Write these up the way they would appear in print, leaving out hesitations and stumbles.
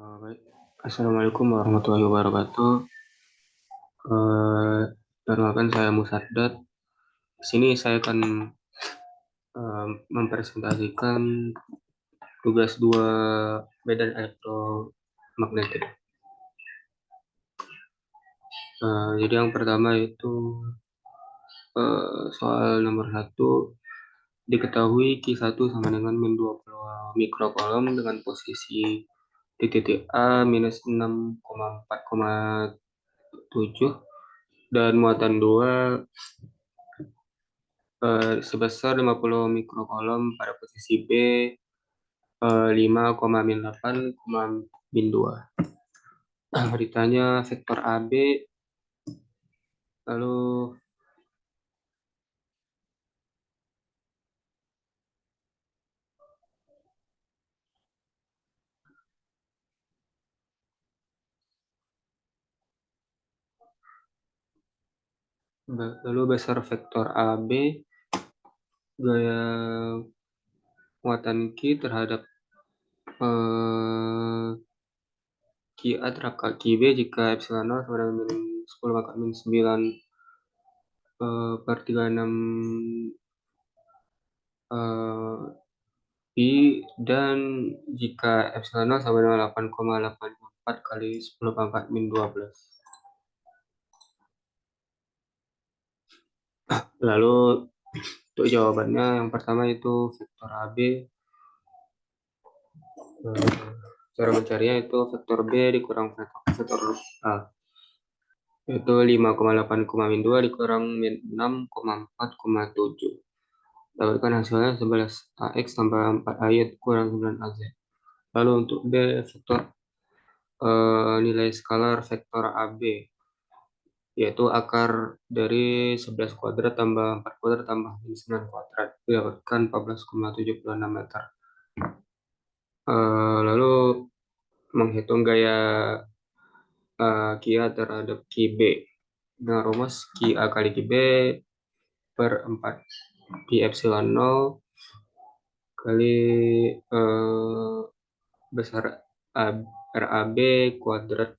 Baik. Assalamualaikum warahmatullahi wabarakatuh. Eh, Perkenalkan saya Musaddat. Di sini saya akan mempresentasikan tugas dua medan elektromagnetik. Jadi yang pertama itu soal nomor satu. Diketahui Q1 sama dengan min 20 mikrokolom dengan posisi di titik A minus 6,4,7 dan muatan 2 sebesar 50 mikrokolom pada posisi B 5,8,2. Ditanya vektor AB, lalu besar vektor AB, gaya muatan Q terhadap QA terhadap QB jika epsilon 0 sama dengan min 10 maka min 9 per 36 Pi, dan jika epsilon 0 sama dengan 8,84 kali 10 pangkat min 12. Lalu untuk jawabannya yang pertama itu vektor AB. Cara mencarinya itu vektor B dikurang vektor A. Itu 5,8,2 dikurang min 6,4,7. Dapatkan hasilnya 11 AX tambah 4 AY kurang 9 AZ. Lalu untuk B vektor nilai skalar vektor AB yaitu akar dari 11 kuadrat tambah 4 kuadrat tambah 9 kuadrat didapatkan 14,76 meter. Lalu menghitung gaya Kia terhadap QB dengan rumus Kia kali QB per 4 Pi epsilon 0 kali besar RAB kuadrat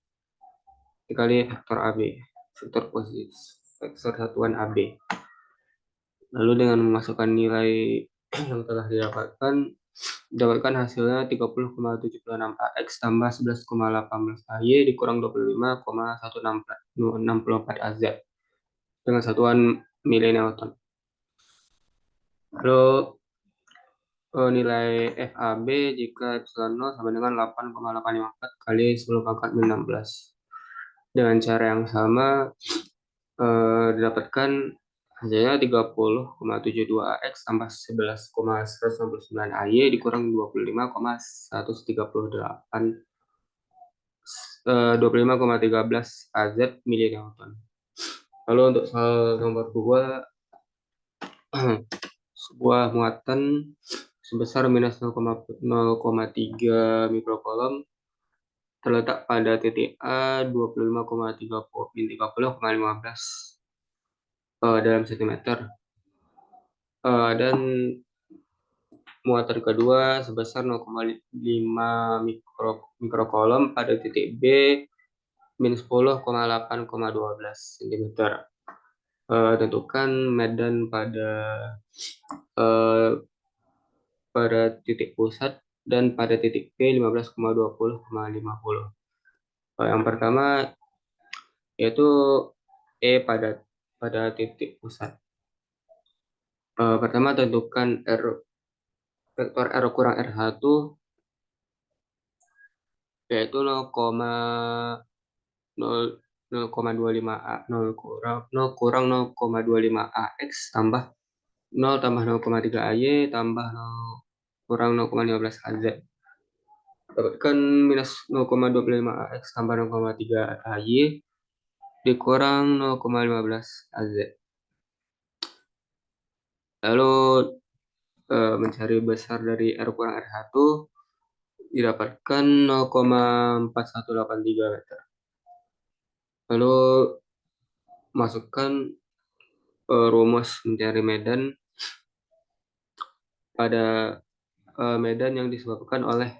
dikali vektor AB, vektor posisi, vektor satuan AB. Lalu dengan memasukkan nilai yang telah didapatkan hasilnya 30,76 AX tambah 11,18 AY dikurang 25,164 AZ dengan satuan milinewton. Lalu nilai FAB jika epsilon 0 sama dengan 8,854 kali 10 pangkat min 16. Dengan cara yang sama didapatkan hasilnya 30,72 AX tambah 11,169 AY dikurang 25,13 AZ milinewton. Lalu untuk soal nomor 2, sebuah muatan sebesar minus 0,3 mikrokolom terletak pada titik A 25,30,15 dalam cm. Dan muatan kedua sebesar 0,5 mikrokolom pada titik B min 10,8,12 cm. Tentukan medan pada titik pusat dan pada titik P 15,20,50. Yang pertama yaitu E pada titik pusat. Pertama tentukan vektor R kurang R1 yaitu 0,25 A 0 kurang 0,25 AX tambah 0 tambah 0,3 AY tambah 0 kurang 0,15 AZ. Dapatkan minus 0,25 AX tambah 0,3 AY dikurang 0,15 AZ. Lalu mencari besar dari R kurang R1 didapatkan 0,4183 meter. Lalu masukkan rumus mencari medan pada medan yang disebabkan oleh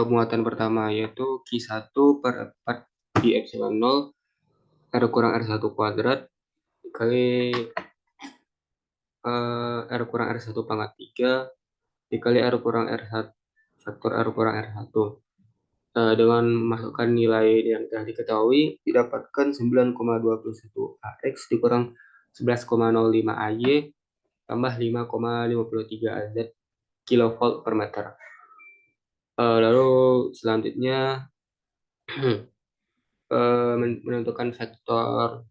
muatan pertama, yaitu Q1/4 di epsilon 0 R kurang R1 kuadrat dikali R kurang R1 pangkat 3 dikali R kurang R1 faktor R kurang R1. Dengan memasukkan nilai yang telah diketahui, didapatkan 9,21 AX dikurang 11,05 AY tambah 5,53 AZ kilovolt per meter. Lalu selanjutnya menentukan vektor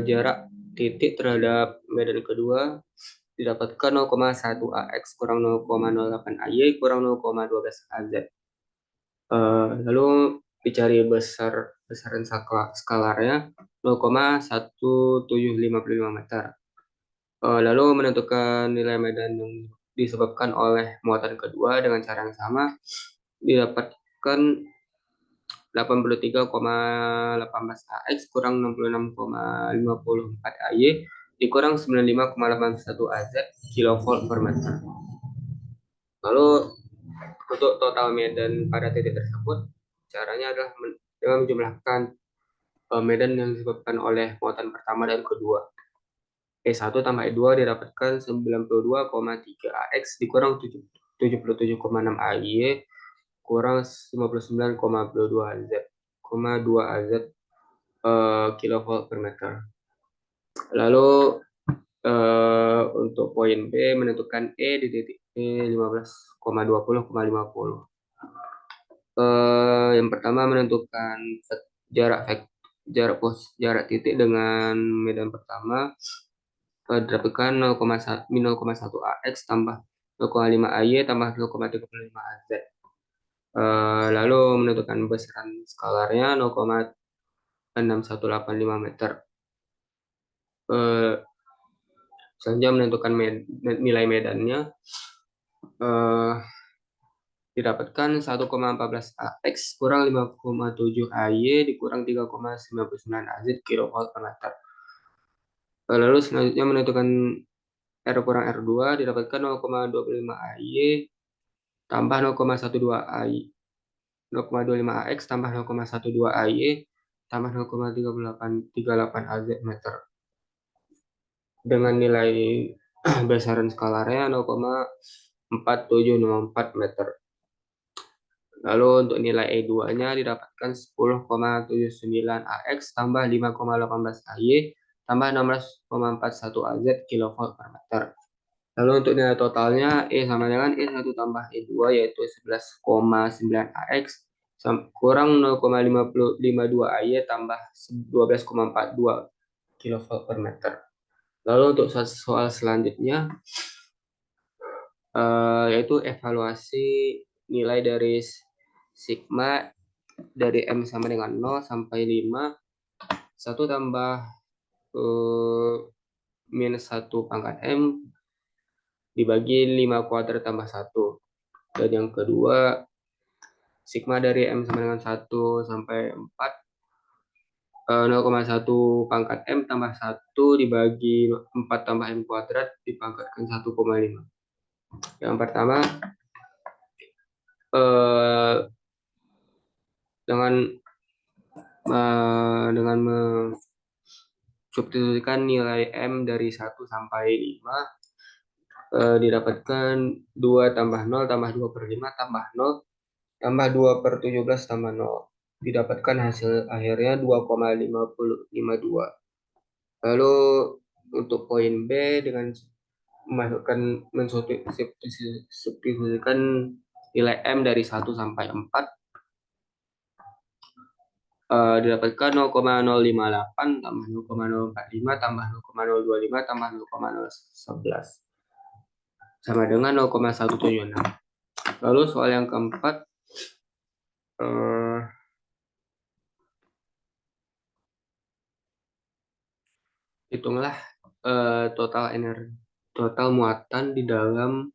jarak titik terhadap medan kedua, didapatkan 0,1 AX kurang 0,08 AY kurang 0,12 AZ. Lalu dicari besaran skalarnya 0,1755 meter. Lalu menentukan nilai medan yang disebabkan oleh muatan kedua dengan cara yang sama, didapatkan 83,18 AX kurang 66,54 AY dikurang 95,81 AZ kilovolt per meter. Lalu untuk total medan pada titik tersebut, caranya adalah dengan menjumlahkan medan yang disebabkan oleh muatan pertama dan kedua. E1 tambah E2 didapatkan 92,3 AX dikurang 77,6 AY kurang 59,2 AZ, 2 AZ kilovolt per meter. Lalu untuk poin B menentukan E di titik E 15,20,50. Yang pertama menentukan jarak titik dengan medan pertama, didapatkan 0,1 AX tambah 0,5 AY tambah 0,35 AZ. Lalu menentukan besaran skalarnya 0,6185 meter. Selanjutnya menentukan nilai medannya, didapatkan 1,14 AX kurang 5,7 AY dikurang 3,99 AZ kilovolt per meter. Lalu selanjutnya menentukan R kurang R2 didapatkan 0,25 AY tambah 0,12 AY 0,25 AX tambah 0,12 AY tambah 0,3838 AZ meter dengan nilai besaran skalarnya 0,4704 meter. Lalu untuk nilai E2-nya didapatkan 10,79 AX tambah 5,18 AY tambah 16,41 AZ kilovolt per meter. Lalu untuk nilai totalnya E sama dengan E1 tambah E2 yaitu 11,9 AX kurang 0,52 AY tambah 12,42 kilovolt per meter. Lalu untuk soal selanjutnya yaitu evaluasi nilai dari sigma dari M sama dengan 0 sampai 5, 1 tambah minus 1 pangkat M dibagi 5 kuadrat tambah 1. Dan yang kedua, sigma dari M sama dengan 1 sampai 4, 0,1 pangkat M tambah 1 dibagi 4 tambah M kuadrat dipangkatkan 1,5. Yang pertama, dengan substitusikan nilai M dari 1 sampai 5, didapatkan 2 tambah 0 tambah 2 per 5 tambah 0 tambah 2 per 17 tambah 0. Didapatkan hasil akhirnya 2,552. Lalu untuk poin B dengan mensubstitusikan nilai M dari 1 sampai 4, didapatkan 0,058 tambah 0,045 tambah 0,025 tambah 0,011 sama dengan 0,176. Lalu soal yang keempat, hitunglah total muatan di dalam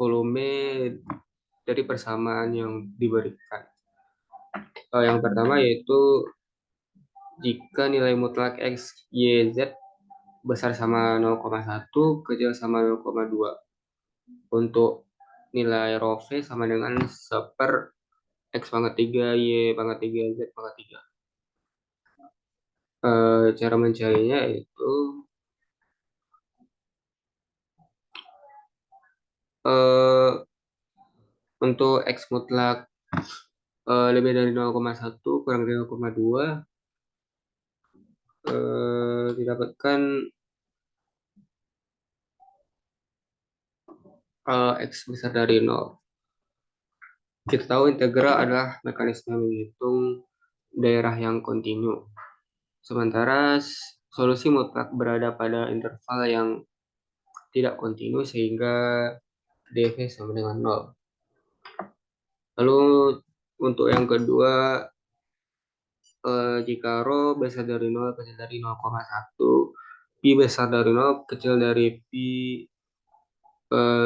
volume dari persamaan yang diberikan. Yang pertama yaitu jika nilai mutlak X, Y, Z besar sama 0,1, kecil sama 0,2. Untuk nilai rho V sama dengan 1/, X pangkat 3, Y pangkat 3, Z pangkat 3. Cara mencarinya itu untuk X mutlak lebih dari 0,1 kurang dari 0,2 didapatkan X besar dari 0. Kita tahu integral adalah mekanisme menghitung daerah yang kontinu. Sementara solusi mutlak berada pada interval yang tidak kontinu sehingga dv sama dengan 0. Lalu untuk yang kedua, jika rho besar dari 0 kecil dari 0,1, pi besar dari 0 kecil dari pi,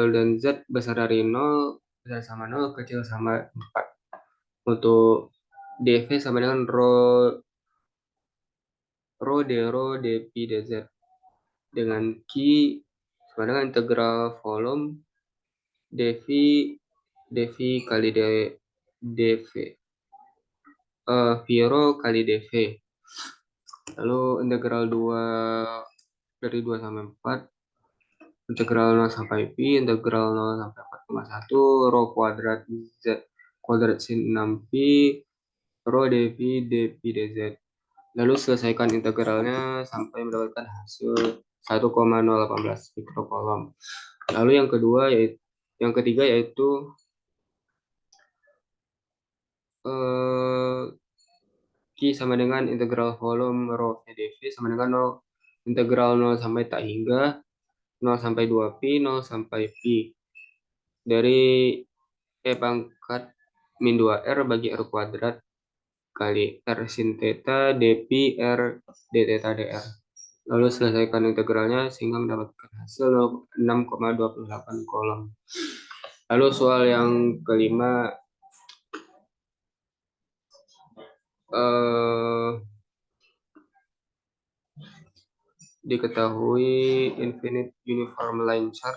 dan z besar dari 0 besar sama 0 kecil sama 4. Untuk dv sama dengan rho d rho dp dz dengan Q sama dengan integral volume dv kali dv Viro kali dv. Lalu integral 2 dari 2 sampai 4, integral 0 sampai pi, integral 0 sampai 4,1, rho kuadrat z kuadrat sin 6pi, rho dv dp dz. Lalu selesaikan integralnya sampai mendapatkan hasil 1,018 mikrokolom. Lalu yang ketiga yaitu Q sama dengan integral volume rho dv sama dengan 0, integral 0 sampai tak hingga 0 sampai 2pi, 0 sampai pi dari E pangkat min 2R bagi R kuadrat kali R sin theta dpi R d theta dr. Lalu selesaikan integralnya sehingga mendapatkan hasil 6,28 kolom. Lalu soal yang kelima, diketahui infinite uniform line chart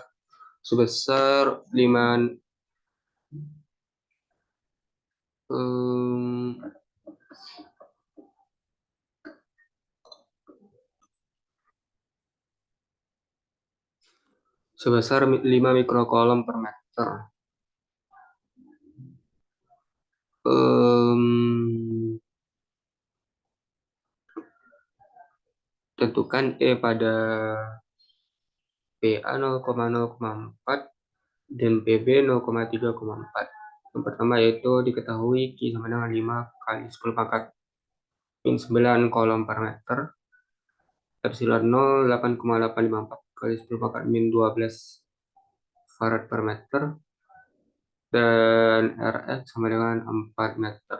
sebesar 5 sebesar 5 mikrokolom per meter. Tentukan E pada PA 0,0,4 dan PB 0,3,4. Yang pertama yaitu diketahui Q sama dengan 5 kali 10 pangkat min 9 kolom per meter. Epsilon 0 8,854 kali 10 pangkat min 12 farad per meter. Dan RX sama dengan 4 meter.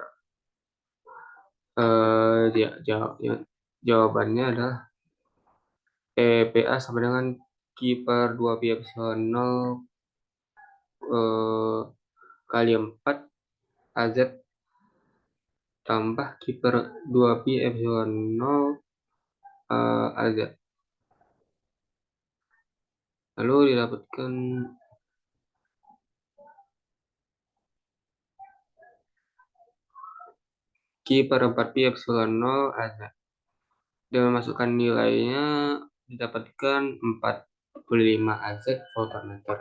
Jawabannya adalah PA sama dengan Q per 2pi epsilon 0 kali 4 AZ tambah Q per 2pi epsilon 0 AZ. Lalu didapatkan Q per 4pi epsilon 0 AZ. Dan memasukkan nilainya didapatkan 45 AZ volt per meter.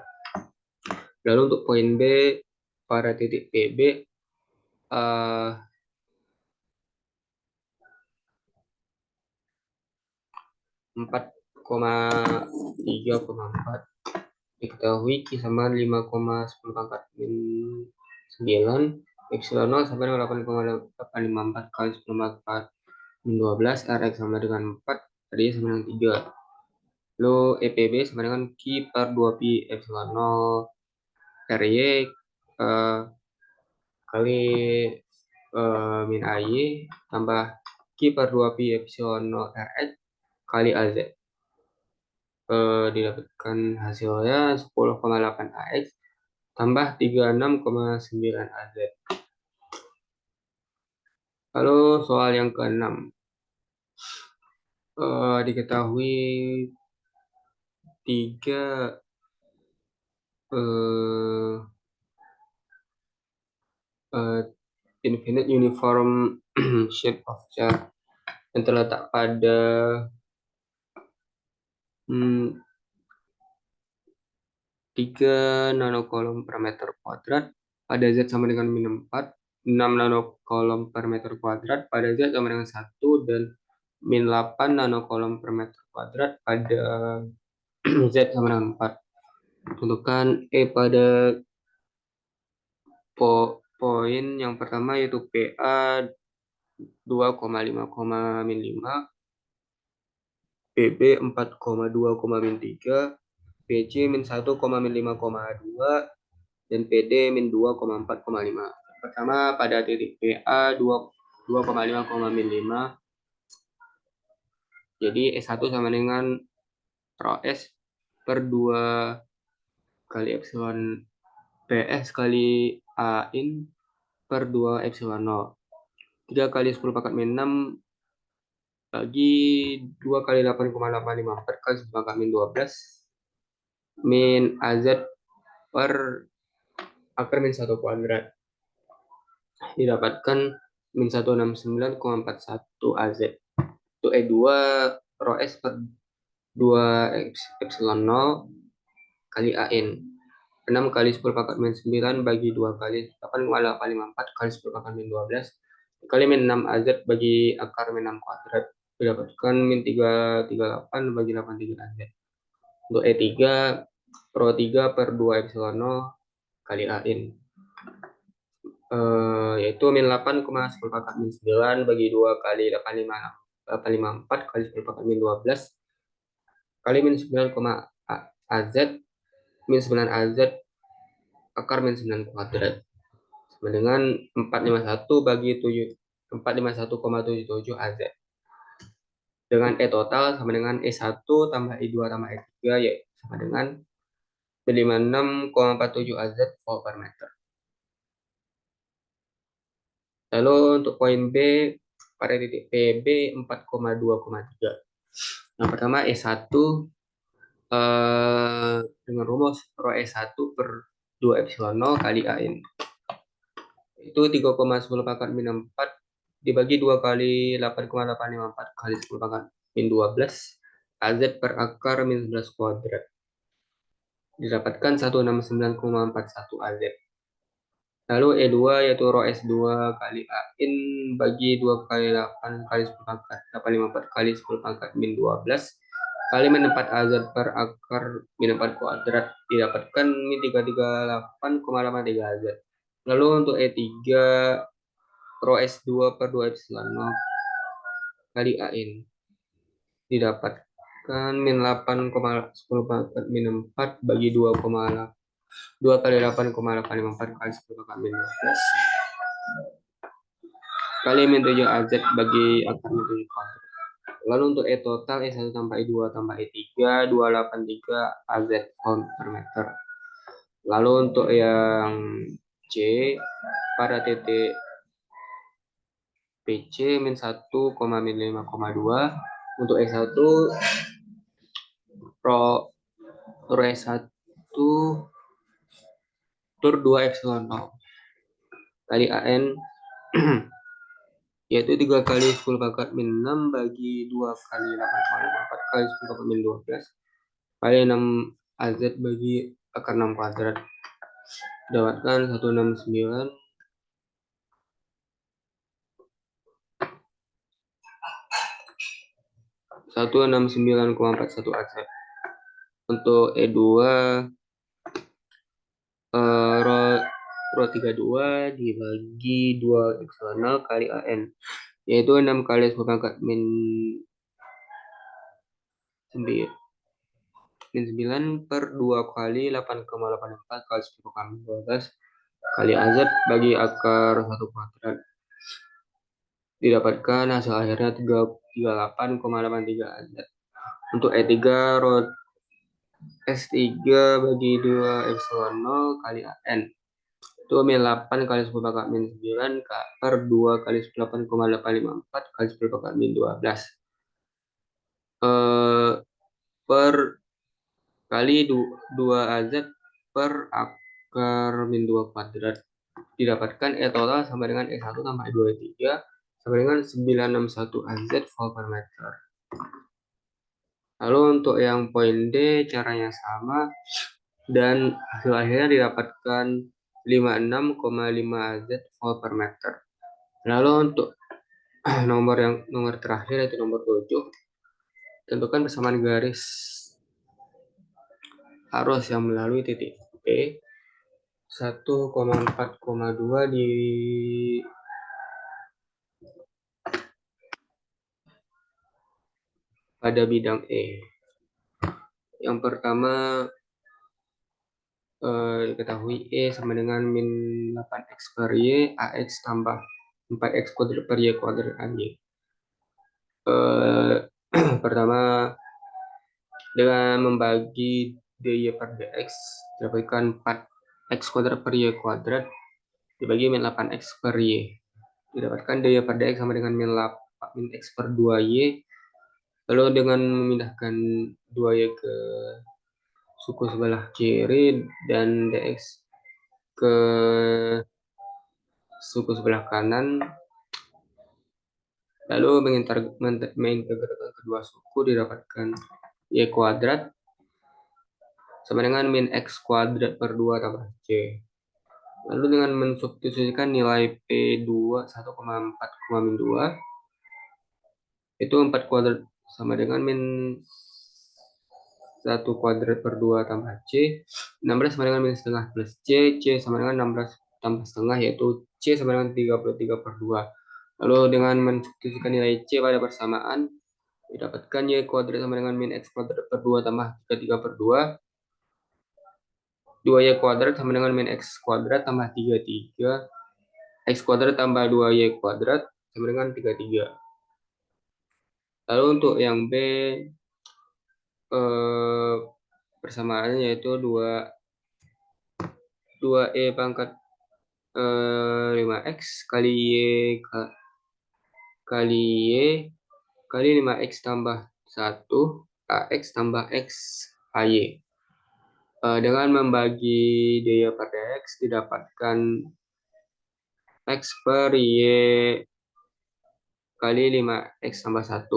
Lalu untuk poin B pada titik PB 4,3,4 diketahui Q sama 5,10 pangkat min 9 epsilon 0 sampai 8,854 kali 10 pangkat min 12 RX sama dengan 4 tadinya sama dengan 3. Lalu EPB sama dengan Q per 2pi epsilon 0 RY kali min AY tambah Q per 2pi epsilon 0 RX kali AZ. Didapatkan hasilnya 10,8 AX tambah 36,9 AZ. Lalu soal yang ke-6, diketahui 3 infinite uniform shape of chart yang terletak pada 3 nanokolom per meter kuadrat pada Z sama dengan min 4, 6 nanokolom per meter kuadrat pada Z sama dengan 1, dan min 8 nanokolom per meter kuadrat pada Z sama dengan 4. Tentukan E pada poin yang pertama yaitu PA 2,5, min 5, PB 4,2, min 3, PC min 1, min 5,2, dan PD min 2,4,5. Pertama pada titik PA 2,5, min 5. Jadi S1 sama dengan rho S per 2 kali epsilon PS kali A in per 2 epsilon 0. 3 kali 10 pangkat min 6 bagi 2 kali 8,854 kali 10 pangkat min 12 min AZ per akar min 1 kuadrat. Didapatkan min 169,41 AZ. Untuk E2 rho S per 2 epsilon 0 kali AN. 6 kali 10 pangkat min 9 bagi 2 kali 8,854 kali 10 pangkat min 12 kali min 6 AZ bagi akar min 6 kuadrat. Didapatkan min 338 bagi 83 AZ. Untuk E3 rho 3 per 2 epsilon 0 kali AN. Yaitu min 8,10 pangkat min 9 bagi 2 kali 854 kali 10 pangkat min 12 kali min 9, AZ min 9 AZ akar min 9 kuadrat sama dengan 451 bagi 451,77 AZ. Dengan E total sama dengan E1 tambah E2 tambah E3 yaitu sama dengan 56,47 AZ volt per meter. Lalu untuk poin B pada titik PB 4,2,3. Yang pertama E1 dengan rumus rho E1 per 2 epsilon 0 kali AN. Itu 3,10 pangkat min 4 dibagi 2 kali 8,854 kali 10 pangkat min 12 AZ per akar min 11 kuadrat. Didapatkan 169,41 AZ. Lalu E2 yaitu rho S2 kali AN bagi 2 kali 8 kali 10 pangkat 854 kali 10 pangkat min 12 kali min 4 AZ per akar min 4 kuadrat. Didapatkan min 338,83 AZ. Lalu untuk E3 rho S2 per 2 epsilon 0 kali AN didapatkan min 8,10 pangkat min 4 bagi 2 kali 8,854 kali 10 pangkat min 12 kali min 7 AZ bagi akar min 7 kuadrat. Lalu untuk E total E1 tambah E2 tambah E3 283 AZ volt per meter. Lalu untuk yang C pada titik PC min 1, min 5,2. Untuk E1 rho S1 tur 2 epsilon 0 kali AN yaitu 3 kali 10 pangkat min 6 bagi 2 kali 8,54 kali 10 pangkat min 12 kali 6 AZ bagi akar 6 kuadrat. Dapatkan 169,41 AZ. Untuk E2 rho 32 dibagi 2 epsilon 0 kali AN yaitu 6 kali 10 pangkat min 9 per 2 kali 8,84 kali 10 pangkat min 12 kali AZ bagi akar 1 kuadrat. Didapatkan hasil akhirnya 38,83 AZ. Untuk E3 rho S3 bagi 2 epsilon 0 kali AN itu min 8 kali 10 pangkat min 9 per 2 kali 8,854 kali 10 pangkat min 12 per kali 2AZ per akar min 2 kuadrat. Didapatkan E total sama dengan E1 tambah E2, E3 sama dengan 961 AZ volt per meter. Lalu untuk yang poin D caranya sama dan hasil akhirnya didapatkan 56,5 AZ volt per meter. Lalu untuk nomor terakhir yaitu nomor 7, tentukan persamaan garis arus yang melalui titik P 1,4,2 pada bidang E. Yang pertama diketahui E sama dengan min 8X per Y, AX tambah 4X kuadrat per Y kuadrat AY. Pertama, dengan membagi DY per DX, dapatkan 4X kuadrat per Y kuadrat dibagi min 8X per Y. Didapatkan DY per DX sama dengan min X per 2Y. Lalu dengan memindahkan 2Y ke suku sebelah kiri dan DX ke suku sebelah kanan, lalu mengintegrasikan kedua suku, didapatkan Y kuadrat sama dengan min X kuadrat per 2 tambah C. Lalu dengan mensubstitusikan nilai P2 1,4,2, itu 4 kuadrat sama dengan min 1 kuadrat per 2 tambah C, 16 sama dengan min setengah plus C, C sama dengan 16 tambah setengah, yaitu C sama dengan 33 per 2. Lalu dengan mensubstitusikan nilai C pada persamaan, didapatkan Y kuadrat sama dengan min X kuadrat per 2 tambah 33 per 2. 2Y kuadrat sama dengan min X kuadrat tambah 33. X kuadrat tambah 2Y kuadrat sama dengan 33. Lalu untuk yang B, persamaannya yaitu 2E pangkat 5X kali Y kali Y kali 5X tambah 1 AX tambah X AY. Dengan membagi DY per DX, didapatkan X per Y kali 5X tambah 1.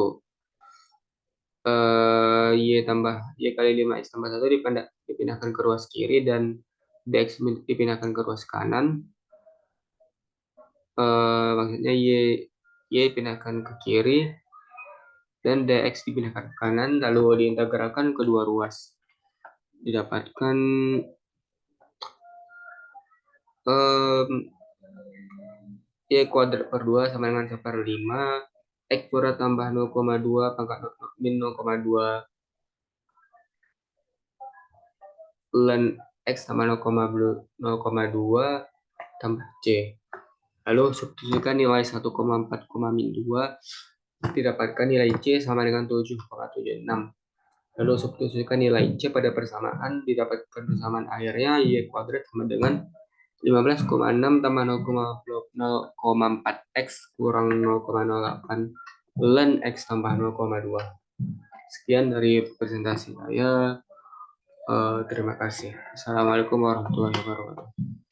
Y kali 5X tambah 1 dipindahkan ke ruas kiri dan DX dipindahkan ke ruas kanan. Maksudnya Y dipindahkan ke kiri dan DX dipindahkan ke kanan, lalu diintegralkan kedua ruas. Didapatkan Y kuadrat per 2 sama dengan 1 per 5, X kuadrat tambah 0,2 pangkat min 0,2 ln X tambah 0,2 tambah C. Lalu substitusikan nilai 1,4,2, didapatkan nilai C sama dengan 7,76. Lalu substitusikan nilai C pada persamaan, didapatkan persamaan akhirnya Y kuadrat sama dengan 15,6 tambah 0,4X kurang 0,08 ln X tambah 0,2. Sekian dari presentasi saya. Terima kasih. Assalamualaikum warahmatullahi wabarakatuh.